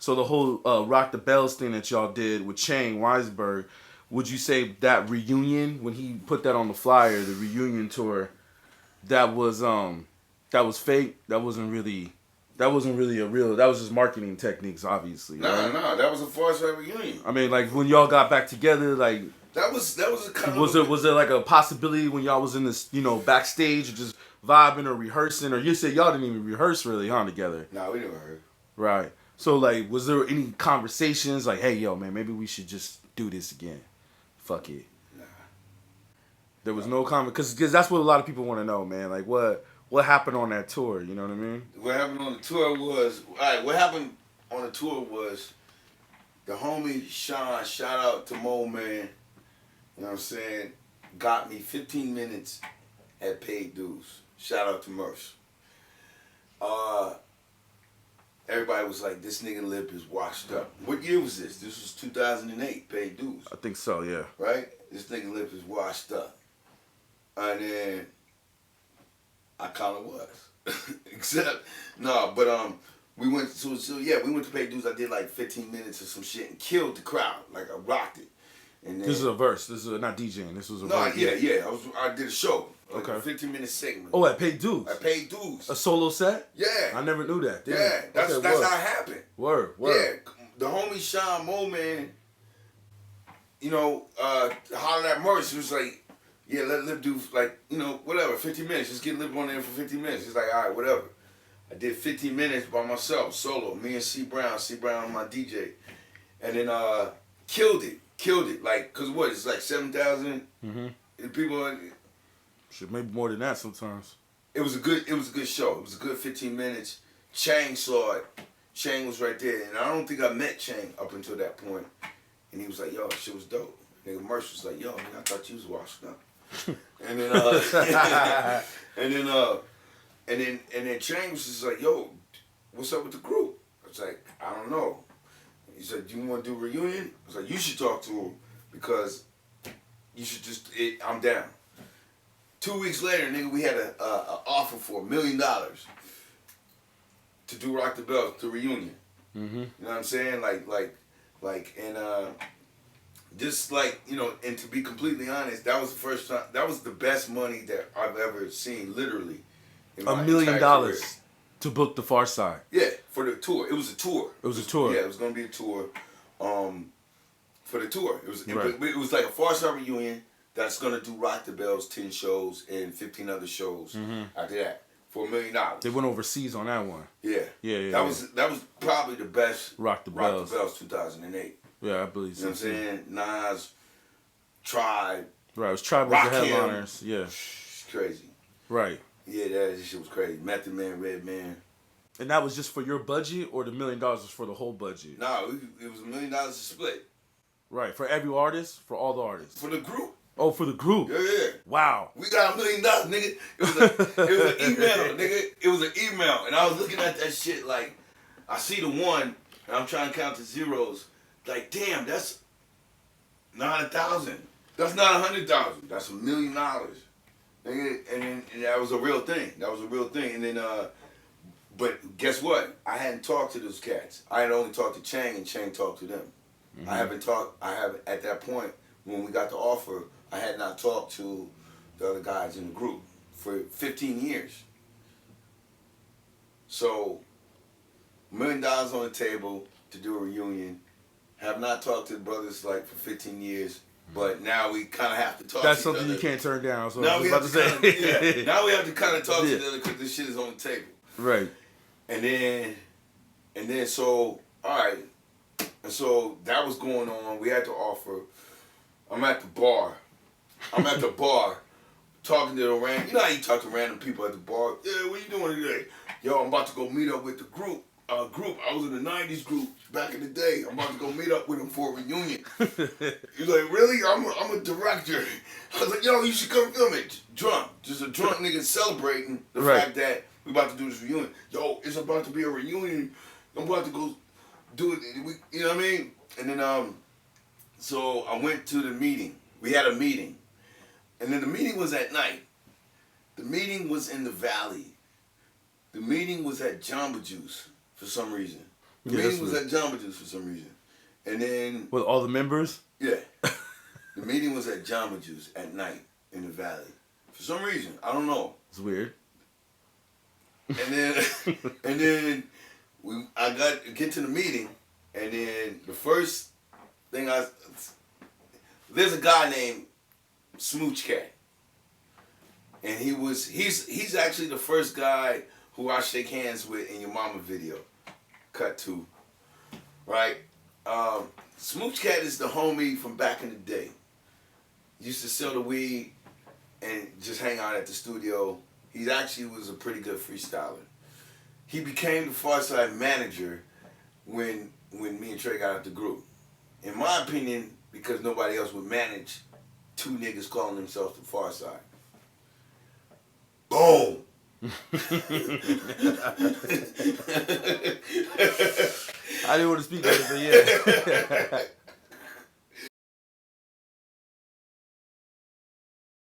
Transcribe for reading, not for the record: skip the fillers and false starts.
So the whole Rock the Bells thing that y'all did with Chang Weisberg, would you say that reunion when he put that on the flyer, the reunion tour, that was fake? That wasn't really a real. That was just marketing techniques, obviously. Right? Nah, that was a Pharcyde reunion. I mean, like when y'all got back together, like that was a kind was there like a possibility when y'all was in this backstage just vibing or rehearsing, or you said y'all didn't even rehearse really, huh, together? Nah, we never heard. Right. So like, was there any conversations like, hey, yo, man, maybe we should just do this again? Fuck it. Nah. There was no comment because that's what a lot of people want to know, man. Like what happened on that tour? You know what I mean? What happened on the tour was What happened on the tour was the homie Sean. Shout out to Mo Man. You know what I'm saying? Got me 15 minutes at paid dues. Shout out to Merce. Everybody was like, this nigga lip is washed up. What year was this? This was 2008, paid dues. I think so, yeah. Right? This nigga lip is washed up. And then I kind of was. Except, no, but we went to paid dues. I did like 15 minutes of some shit and killed the crowd. Like I rocked it. And then, this is a verse. This is not DJing. This was a verse. Yeah. I did a show. Like okay. A 15-minute segment. Oh, at paid dues. I paid dues. A solo set? Yeah. I never knew that. Damn. Yeah. That's okay, how it happened. Word. Yeah. The homie Sean Mo Man, hollered at Merce. He was like, yeah, let Lip do like, whatever, 15 minutes. Just get Lip on there for 15 minutes. He's like, all right, whatever. I did 15 minutes by myself, solo. Me and C Brown my DJ. And then killed it. Like, cause what? It's like 7,000 people. Shit, maybe more than that sometimes. It was a good show. It was a good 15 minutes. Chang saw it. Chang was right there, and I don't think I met Chang up until that point. And he was like, "Yo, shit was dope." Nigga Merce was like, "Yo, nigga, I thought you was washed up." and then Chang was just like, "Yo, what's up with the group?" I was like, "I don't know." He said, "Do you want to do a reunion?" I was like, "You should talk to him because you should I'm down." 2 weeks later, nigga, we had an offer for $1 million to do Rock the Bells, the reunion. Mm-hmm. You know what I'm saying? And to be completely honest, that was the first time, that was the best money that I've ever seen, literally. $1 million to book the Pharcyde. Yeah, for the tour. It was a tour. It was a tour. Yeah, it was going to be a tour for the tour. Right. It was like a Pharcyde reunion that's going to do Rock the Bells 10 shows and 15 other shows after that for $1 million. They went overseas on that one. Yeah. Yeah. That was probably the best Rock the Bells 2008. Yeah, I believe so. You know what I'm saying? Nas, Tribe. Right, it was Tribe was the headliners. Yeah. It's crazy. Right. Yeah, that shit was crazy. Method Man, Red Man. And that was just for your budget, or the $1 million was for the whole budget? No, it was $1 million to split. Right, for every artist, for all the artists. For the group. Oh, for the group. Yeah. Wow. We got $1 million, nigga. It was an email, nigga. It was an email, and I was looking at that shit like, I see the one, and I'm trying to count the zeros. Like, damn, that's not 1,000. That's not 100,000. That's $1 million. And that was a real thing. And then, but guess what? I hadn't talked to those cats. I had only talked to Chang, and Chang talked to them. Mm-hmm. I haven't at that point, when we got the offer, I had not talked to the other guys in the group for 15 years. So, $1 million on the table to do a reunion. Have not talked to the brothers like for 15 years, but now we kind of have to talk. That's to each something other. you can't turn down. So now I was we about have to say. Now we have to kind of talk to each other because this shit is on the table. Right. And then so all right, and so that was going on. We had to offer. I'm at the bar. Talking to the random. You know how you talk to random people at the bar? Yeah, what you doing today? Yo, I'm about to go meet up with the group. I was in the 90s group back in the day. I'm about to go meet up with him for a reunion. He's like, really? I'm a director. I was like, yo, you should come film it. Drunk. Just a drunk nigga celebrating the fact that we about to do this reunion. Yo, it's about to be a reunion. I'm about to go do it. You know what I mean? And then, so I went to the meeting. We had a meeting. And then the meeting was at night. The meeting was in the Valley. The meeting was at Jamba Juice. For some reason. The Yeah, meeting that's was weird. at Jamba Juice for some reason. And then, With all the members? yeah, the meeting was at Jamba Juice at night in the Valley. For some reason, I don't know. It's weird. And then, and then I get to the meeting, and then the first thing there's a guy named Smooch Cat, and he's actually the first guy who I shake hands with in your mama video, cut to, right? Smooch Cat is the homie from back in the day. Used to sell the weed and just hang out at the studio. He actually was a pretty good freestyler. He became the Pharcyde manager when me and Trey got out the group. In my opinion, because nobody else would manage two niggas calling themselves the Pharcyde. Boom! I didn't want to speak on it, but yeah.